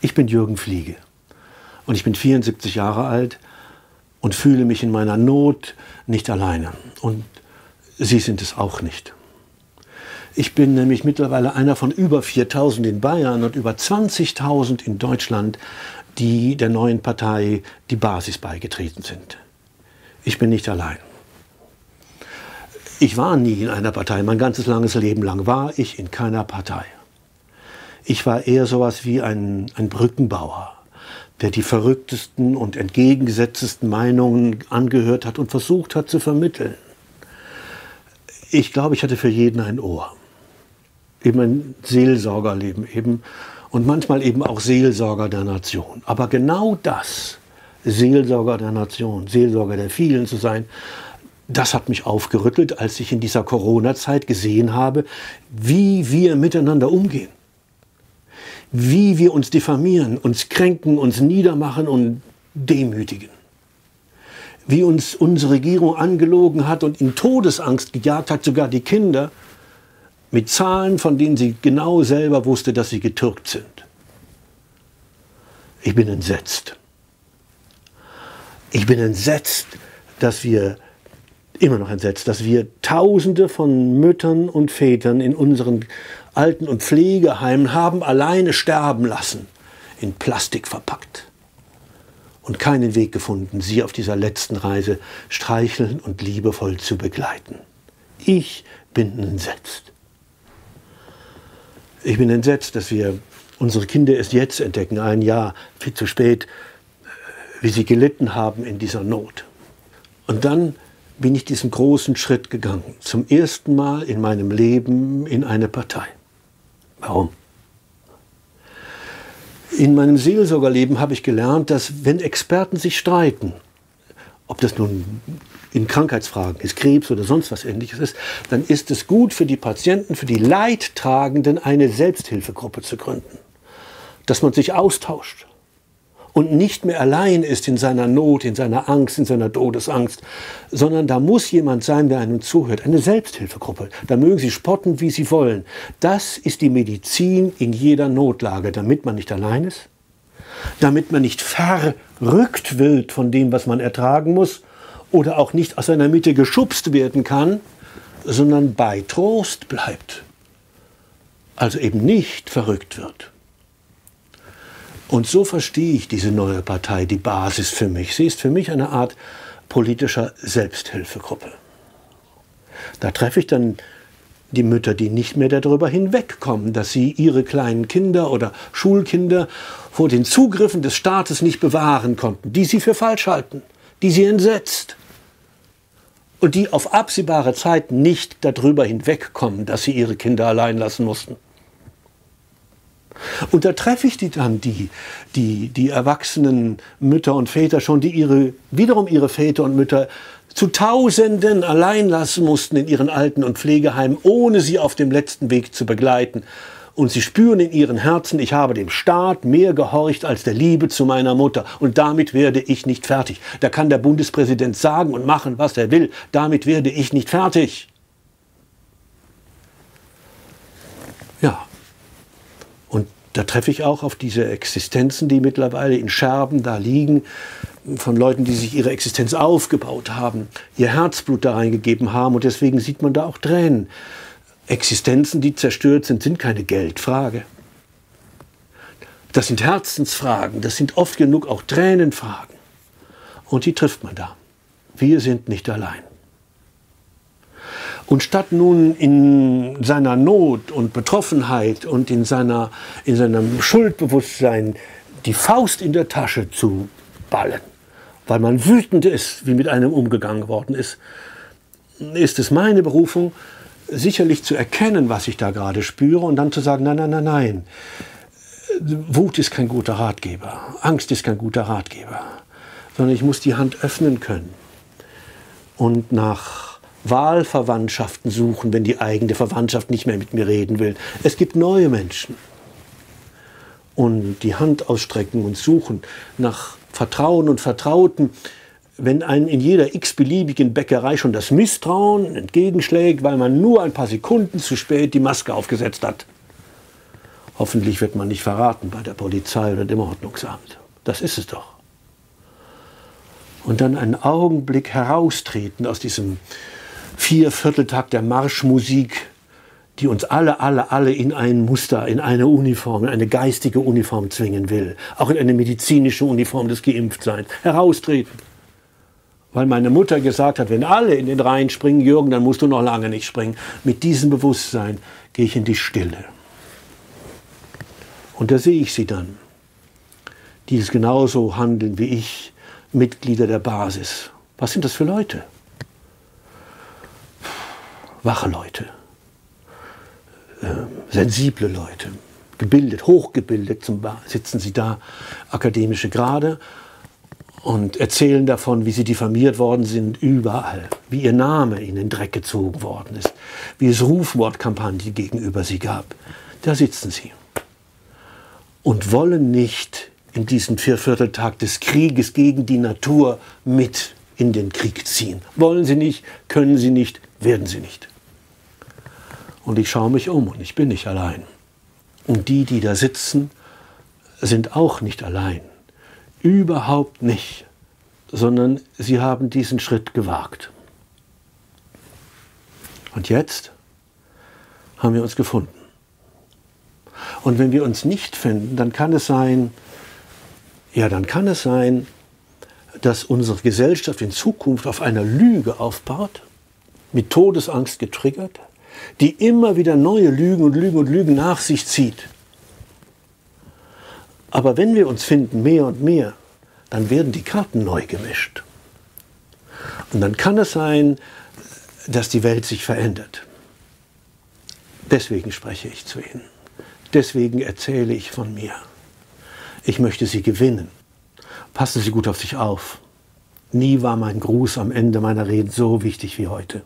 Ich bin Jürgen Fliege und ich bin 74 Jahre alt und fühle mich in meiner Not nicht alleine. Und Sie sind es auch nicht. Ich bin nämlich mittlerweile einer von über 4.000 in Bayern und über 20.000 in Deutschland, die der neuen Partei Die Basis beigetreten sind. Ich bin nicht allein. Ich war nie in einer Partei. Mein ganzes langes Leben lang war ich in keiner Partei. Ich war eher sowas wie ein Brückenbauer, der die verrücktesten und entgegengesetztesten Meinungen angehört hat und versucht hat zu vermitteln. Ich glaube, ich hatte für jeden ein Ohr. Eben ein Seelsorgerleben eben und manchmal eben auch Seelsorger der Nation. Aber genau das, Seelsorger der Nation, Seelsorger der vielen zu sein, das hat mich aufgerüttelt, als ich in dieser Corona-Zeit gesehen habe, wie wir miteinander umgehen. Wie wir uns diffamieren, uns kränken, uns niedermachen und demütigen. Wie uns unsere Regierung angelogen hat und in Todesangst gejagt hat, sogar die Kinder, mit Zahlen, von denen sie genau selber wusste, dass sie getürkt sind. Ich bin entsetzt. Ich bin entsetzt, dass wir Tausende von Müttern und Vätern in unseren Alten- und Pflegeheimen haben alleine sterben lassen, in Plastik verpackt. Und keinen Weg gefunden, sie auf dieser letzten Reise streicheln und liebevoll zu begleiten. Ich bin entsetzt. Ich bin entsetzt, dass wir unsere Kinder erst jetzt entdecken, ein Jahr viel zu spät, wie sie gelitten haben in dieser Not. Und dann bin ich diesen großen Schritt gegangen, zum ersten Mal in meinem Leben in eine Partei. Warum? In meinem Seelsorgerleben habe ich gelernt, dass wenn Experten sich streiten, ob das nun in Krankheitsfragen ist, Krebs oder sonst was Ähnliches ist, dann ist es gut für die Patienten, für die Leidtragenden, eine Selbsthilfegruppe zu gründen. Dass man sich austauscht und nicht mehr allein ist in seiner Not, in seiner Angst, in seiner Todesangst, sondern da muss jemand sein, der einem zuhört. Eine Selbsthilfegruppe. Da mögen Sie spotten, wie Sie wollen. Das ist die Medizin in jeder Notlage, damit man nicht allein ist, damit man nicht verrückt wird von dem, was man ertragen muss, oder auch nicht aus seiner Mitte geschubst werden kann, sondern bei Trost bleibt. Also eben nicht verrückt wird. Und so verstehe ich diese neue Partei, die Basis für mich. Sie ist für mich eine Art politischer Selbsthilfegruppe. Da treffe ich dann die Mütter, die nicht mehr darüber hinwegkommen, dass sie ihre kleinen Kinder oder Schulkinder vor den Zugriffen des Staates nicht bewahren konnten, die sie für falsch halten, die sie entsetzt und die auf absehbare Zeit nicht darüber hinwegkommen, dass sie ihre Kinder allein lassen mussten. Und da treffe ich die erwachsenen Mütter und Väter schon, die wiederum ihre Väter und Mütter zu Tausenden allein lassen mussten in ihren Alten- und Pflegeheimen, ohne sie auf dem letzten Weg zu begleiten. Und sie spüren in ihren Herzen, ich habe dem Staat mehr gehorcht als der Liebe zu meiner Mutter. Und damit werde ich nicht fertig. Da kann der Bundespräsident sagen und machen, was er will. Damit werde ich nicht fertig. Ja. Und da treffe ich auch auf diese Existenzen, die mittlerweile in Scherben da liegen, von Leuten, die sich ihre Existenz aufgebaut haben, ihr Herzblut da reingegeben haben. Und deswegen sieht man da auch Tränen. Existenzen, die zerstört sind, sind keine Geldfrage. Das sind Herzensfragen, das sind oft genug auch Tränenfragen. Und die trifft man da. Wir sind nicht allein. Und statt nun in seiner Not und Betroffenheit und in seinem Schuldbewusstsein die Faust in der Tasche zu ballen, weil man wütend ist, wie mit einem umgegangen worden ist, ist es meine Berufung, sicherlich zu erkennen, was ich da gerade spüre und dann zu sagen, nein, nein, nein, nein. Wut ist kein guter Ratgeber, Angst ist kein guter Ratgeber, sondern ich muss die Hand öffnen können und nach Wahlverwandtschaften suchen, wenn die eigene Verwandtschaft nicht mehr mit mir reden will. Es gibt neue Menschen und die Hand ausstrecken und suchen nach Vertrauen und Vertrauten. Wenn einem in jeder x-beliebigen Bäckerei schon das Misstrauen entgegenschlägt, weil man nur ein paar Sekunden zu spät die Maske aufgesetzt hat. Hoffentlich wird man nicht verraten bei der Polizei oder dem Ordnungsamt. Das ist es doch. Und dann einen Augenblick heraustreten aus diesem Viervierteltakt der Marschmusik, die uns alle in ein Muster, in eine Uniform, in eine geistige Uniform zwingen will. Auch in eine medizinische Uniform des Geimpftseins. Heraustreten. Weil meine Mutter gesagt hat, wenn alle in den Rhein springen, Jürgen, dann musst du noch lange nicht springen. Mit diesem Bewusstsein gehe ich in die Stille. Und da sehe ich sie dann, die es genauso handeln wie ich, Mitglieder der Basis. Was sind das für Leute? Wache Leute, sensible Leute, gebildet, hochgebildet, sitzen sie da, akademische Grade, und erzählen davon, wie sie diffamiert worden sind, überall, wie ihr Name in den Dreck gezogen worden ist, wie es Rufmordkampagnen gegenüber sie gab. Da sitzen sie und wollen nicht in diesen Viervierteltag des Krieges gegen die Natur mit in den Krieg ziehen. Wollen sie nicht, können sie nicht, werden sie nicht. Und ich schaue mich um und ich bin nicht allein. Und die, die da sitzen, sind auch nicht allein. Überhaupt nicht, sondern sie haben diesen Schritt gewagt. Und jetzt haben wir uns gefunden. Und wenn wir uns nicht finden, dann kann es sein, dass unsere Gesellschaft in Zukunft auf einer Lüge aufbaut, mit Todesangst getriggert, die immer wieder neue Lügen und Lügen und Lügen nach sich zieht. Aber wenn wir uns finden, mehr und mehr, dann werden die Karten neu gemischt. Und dann kann es sein, dass die Welt sich verändert. Deswegen spreche ich zu Ihnen. Deswegen erzähle ich von mir. Ich möchte Sie gewinnen. Passen Sie gut auf sich auf. Nie war mein Gruß am Ende meiner Reden so wichtig wie heute.